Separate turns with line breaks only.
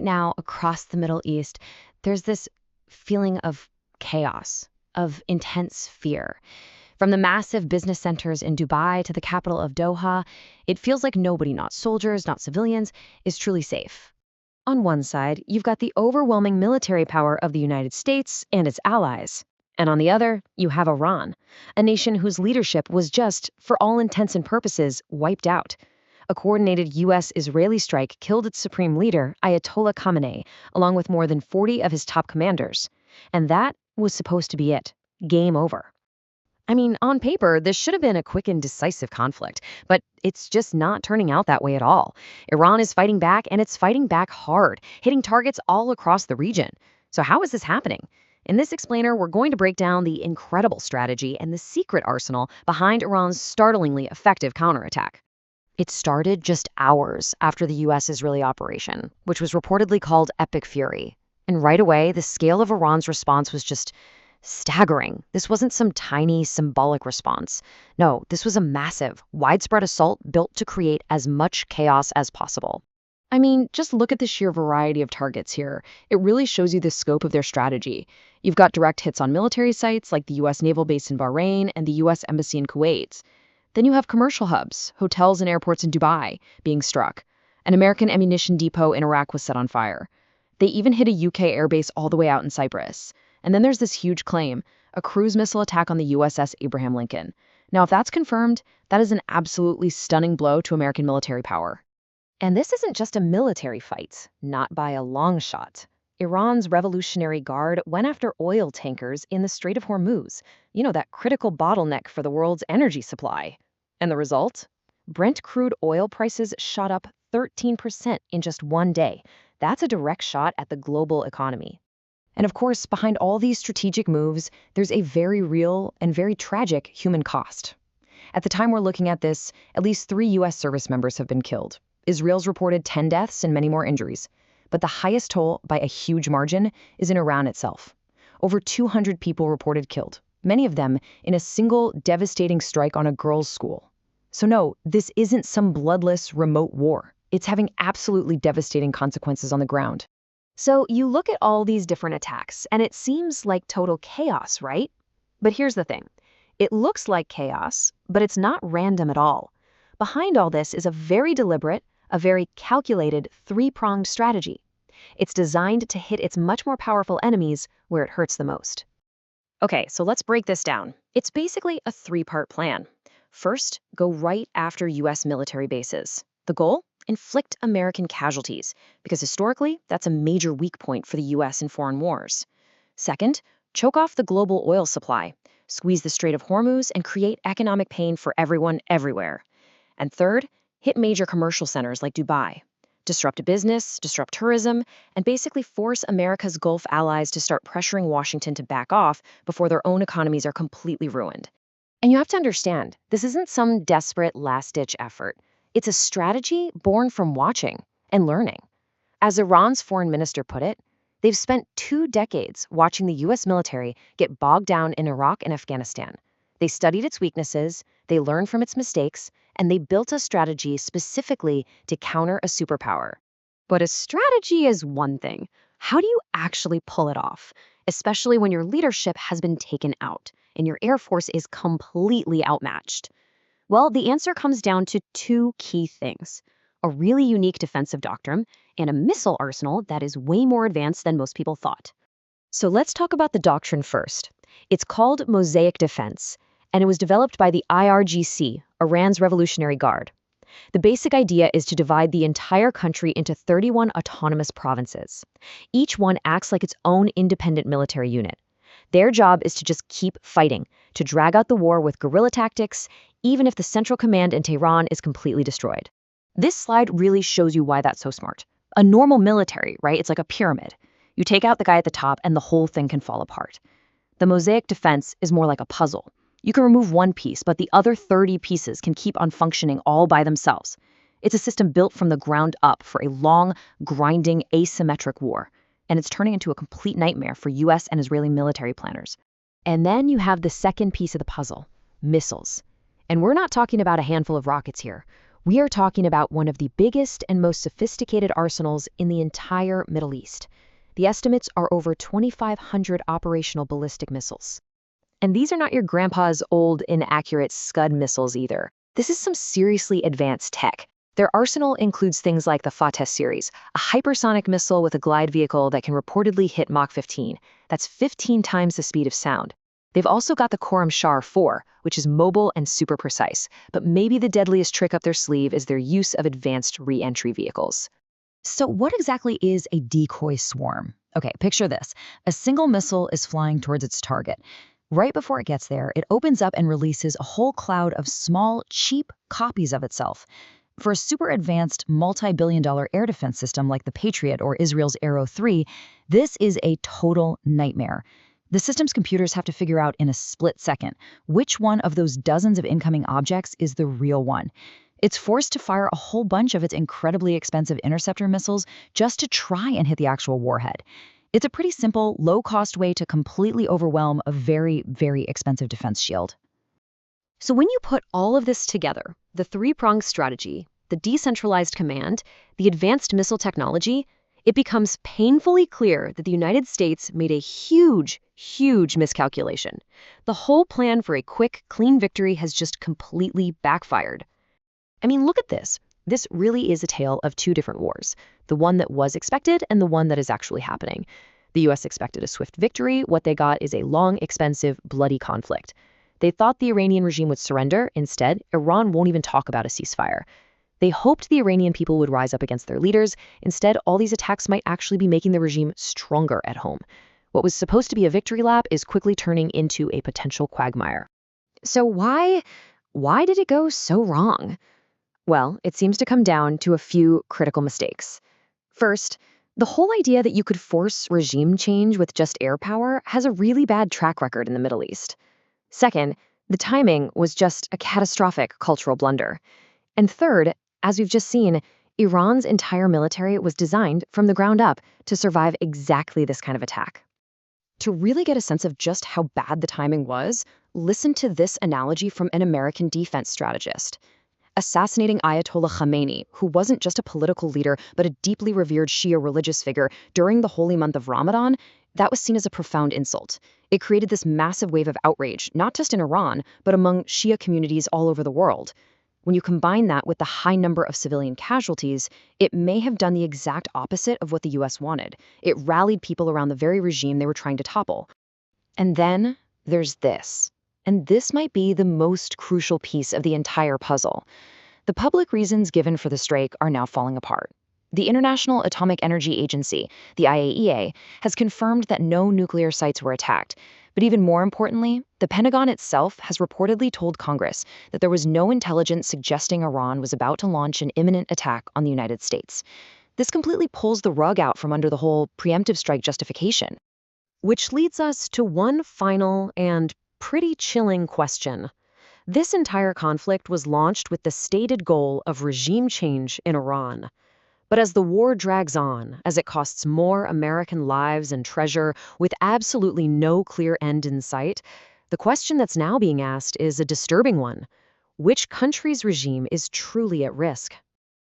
Now, across the Middle East, there's this feeling of chaos, of intense fear. From the massive business centers in Dubai to the capital of Doha, it feels like nobody, not soldiers, not civilians, is truly safe. On one side, you've got the overwhelming military power of the United States and its allies. And on the other, you have Iran, a nation whose leadership was just, for all intents and purposes, wiped out. A coordinated U.S.-Israeli strike killed its supreme leader, Ayatollah Khamenei, along with more than 40 of his top commanders. And that was supposed to be it. Game over. I mean, on paper, this should have been a quick and decisive conflict, but it's just not turning out that way at all. Iran is fighting back, and it's fighting back hard, hitting targets all across the region. So how is this happening? In this explainer, we're going to break down the incredible strategy and the secret arsenal behind Iran's startlingly effective counterattack. It started just hours after the U.S.-Israeli operation, which was reportedly called Epic Fury. And right away, the scale of Iran's response was just staggering. This wasn't some tiny, symbolic response. No, this was a massive, widespread assault built to create as much chaos as possible. I mean, just look at the sheer variety of targets here. It really shows you the scope of their strategy. You've got direct hits on military sites like the U.S. Naval Base in Bahrain and the U.S. Embassy in Kuwait. Then you have commercial hubs, hotels and airports in Dubai being struck. An American ammunition depot in Iraq was set on fire. They even hit a UK airbase all the way out in Cyprus. And then there's this huge claim, a cruise missile attack on the USS Abraham Lincoln. Now, if that's confirmed, that is an absolutely stunning blow to American military power. And this isn't just a military fight, not by a long shot. Iran's Revolutionary Guard went after oil tankers in the Strait of Hormuz, that critical bottleneck for the world's energy supply. And the result? Brent crude oil prices shot up 13% in just one day. That's a direct shot at the global economy. And of course, behind all these strategic moves, there's a very real and very tragic human cost. At the time we're looking at this, at least 3 U.S. service members have been killed. Israel's reported 10 deaths and many more injuries. But the highest toll, by a huge margin, is in Iran itself. Over 200 people reported killed, many of them in a single devastating strike on a girls' school. So no, this isn't some bloodless, remote war. It's having absolutely devastating consequences on the ground. So you look at all these different attacks, and it seems like total chaos, right? But here's the thing. It looks like chaos, but it's not random at all. Behind all this is a very deliberate, a very calculated, 3-pronged strategy. It's designed to hit its much more powerful enemies where it hurts the most. Okay, so let's break this down. It's basically a 3-part plan. First, go right after U.S. military bases. The goal? Inflict American casualties, because historically, that's a major weak point for the U.S. in foreign wars. Second, choke off the global oil supply, squeeze the Strait of Hormuz, and create economic pain for everyone everywhere. And third, hit major commercial centers like Dubai, disrupt business, disrupt tourism, and basically force America's Gulf allies to start pressuring Washington to back off before their own economies are completely ruined. And you have to understand, this isn't some desperate last-ditch effort. It's a strategy born from watching and learning. As Iran's foreign minister put it, they've spent 2 decades watching the U.S. military get bogged down in Iraq and Afghanistan. They studied its weaknesses, they learned from its mistakes, and they built a strategy specifically to counter a superpower. But a strategy is one thing. How do you actually pull it off? Especially when your leadership has been taken out and your Air Force is completely outmatched. Well, the answer comes down to 2 key things: a really unique defensive doctrine and a missile arsenal that is way more advanced than most people thought. So let's talk about the doctrine first. It's called Mosaic Defense, and it was developed by the IRGC, Iran's Revolutionary Guard. The basic idea is to divide the entire country into 31 autonomous provinces. Each one acts like its own independent military unit. Their job is to just keep fighting, to drag out the war with guerrilla tactics, even if the central command in Tehran is completely destroyed. This slide really shows you why that's so smart. A normal military, right? It's like a pyramid. You take out the guy at the top and the whole thing can fall apart. The Mosaic Defense is more like a puzzle. You can remove one piece, but the other 30 pieces can keep on functioning all by themselves. It's a system built from the ground up for a long, grinding, asymmetric war. And it's turning into a complete nightmare for U.S. and Israeli military planners. And then you have the second piece of the puzzle, missiles. And we're not talking about a handful of rockets here. We are talking about one of the biggest and most sophisticated arsenals in the entire Middle East. The estimates are over 2,500 operational ballistic missiles. And these are not your grandpa's old, inaccurate Scud missiles either. This is some seriously advanced tech. Their arsenal includes things like the Fateh series, a hypersonic missile with a glide vehicle that can reportedly hit Mach 15. That's 15 times the speed of sound. They've also got the Khorramshahr 4, which is mobile and super precise, but maybe the deadliest trick up their sleeve is their use of advanced re-entry vehicles.
So what exactly is a decoy swarm? Okay, picture this. A single missile is flying towards its target. Right before it gets there, it opens up and releases a whole cloud of small, cheap copies of itself. For a super advanced, multi-billion-dollar air defense system like the Patriot or Israel's Arrow 3, this is a total nightmare. The system's computers have to figure out in a split second which one of those dozens of incoming objects is the real one. It's forced to fire a whole bunch of its incredibly expensive interceptor missiles just to try and hit the actual warhead. It's a pretty simple, low-cost way to completely overwhelm a very, very expensive defense shield.
So when you put all of this together, the three-pronged strategy, the decentralized command, the advanced missile technology, it becomes painfully clear that the United States made a huge, huge miscalculation. The whole plan for a quick, clean victory has just completely backfired. I mean, look at this. This really is a tale of two different wars, the one that was expected and the one that is actually happening. The U.S. expected a swift victory. What they got is a long, expensive, bloody conflict. They thought the Iranian regime would surrender. Instead, Iran won't even talk about a ceasefire. They hoped the Iranian people would rise up against their leaders. Instead, all these attacks might actually be making the regime stronger at home. What was supposed to be a victory lap is quickly turning into a potential quagmire. So why did it go so wrong? Well, it seems to come down to a few critical mistakes. First, the whole idea that you could force regime change with just air power has a really bad track record in the Middle East. Second, the timing was just a catastrophic cultural blunder. And third, as we've just seen, Iran's entire military was designed from the ground up to survive exactly this kind of attack. To really get a sense of just how bad the timing was, listen to this analogy from an American defense strategist. Assassinating Ayatollah Khamenei, who wasn't just a political leader but a deeply revered Shia religious figure during the holy month of Ramadan, that was seen as a profound insult. It created this massive wave of outrage, not just in Iran, but among Shia communities all over the world. When you combine that with the high number of civilian casualties, it may have done the exact opposite of what the U.S. wanted. It rallied people around the very regime they were trying to topple. And then there's this. And this might be the most crucial piece of the entire puzzle. The public reasons given for the strike are now falling apart. The International Atomic Energy Agency, the IAEA, has confirmed that no nuclear sites were attacked. But even more importantly, the Pentagon itself has reportedly told Congress that there was no intelligence suggesting Iran was about to launch an imminent attack on the United States. This completely pulls the rug out from under the whole preemptive strike justification. Which leads us to one final and pretty chilling question. This entire conflict was launched with the stated goal of regime change in Iran. But as the war drags on, as it costs more American lives and treasure with absolutely no clear end in sight, the question that's now being asked is a disturbing one. Which country's regime is truly at risk?